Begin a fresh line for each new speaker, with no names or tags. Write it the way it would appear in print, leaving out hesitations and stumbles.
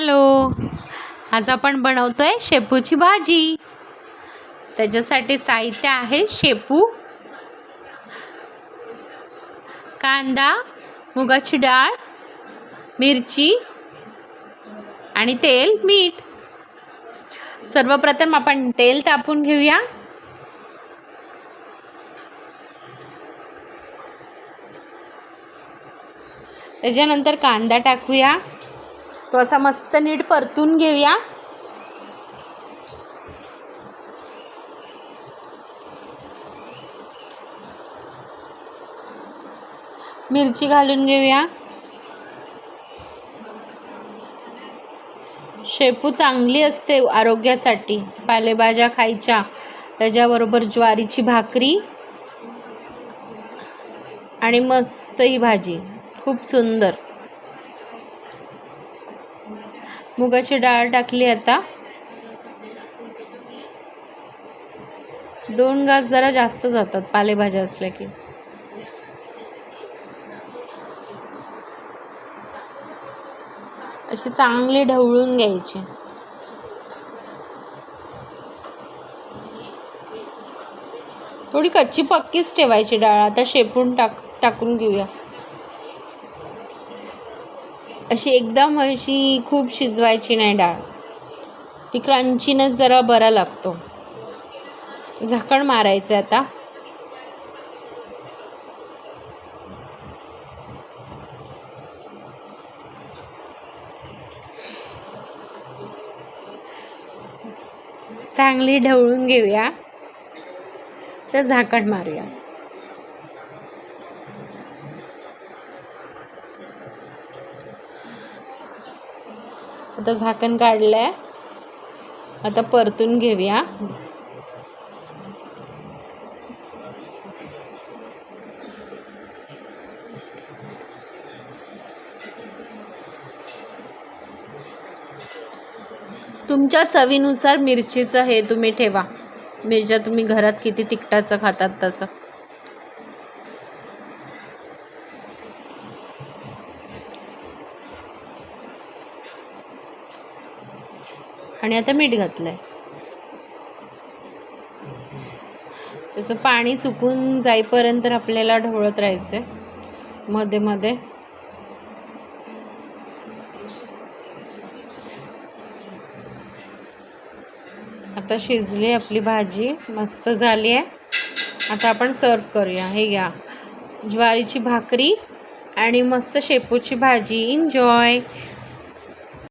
Hello, आज आपण बनवतोय शेपूची भाजी। त्याच्यासाठी साहित्य आहे शेपू, कांदा, मुगाची डाळ, मिरची आणि तेल, मीठ। सर्वप्रथम आपण तेल तापून घेऊया। त्याच्यानंतर कांदा टाकूया, तो असा मस्त नीट परतून घेऊया। मिरची घालून घेऊया। शेपू चांगली असते आरोग्यासाठी, पालेभाज्या खायच्या। त्याच्याबरोबर ज्वारीची भाकरी आणि मस्त ही भाजी, खूप सुंदर। मुगाची डाळ टाकली। आता 2 घास जरा जास्त जातात पालेभाज्या असल्या की। अशी चांगली ढवळून घ्यायची। थोडी कच्ची पक्कीच ठेवायची डाळ। आता शेपून टाकून घेऊया। अशी एकदम अशी खूप शिजवायची नाही डाळ, ती क्रंचीनेस जरा बरा लागतो। झाकण मारायचं आता। चांगली ढवळून घेऊया, तर झाकण मारूया। आता झाकण काढलंय, आता परतून घेऊया। तुमच्या चवीनुसार मिरचीचं हे तुम्ही ठेवा, मिरच्या तुम्ही घरात किती तिखटाचं खातात तसं। आणि आता मीठ घातलंय। त्याचं पाणी सुकून जाईपर्यंत आपल्याला ढवळत राहायचंय मध्ये मध्ये। आता शिजली आपली भाजी, मस्त झाली आहे। आता आपण सर्व करूया। हे घ्या, ज्वारीची भाकरी आणि मस्त शेपूची भाजी। एन्जॉय।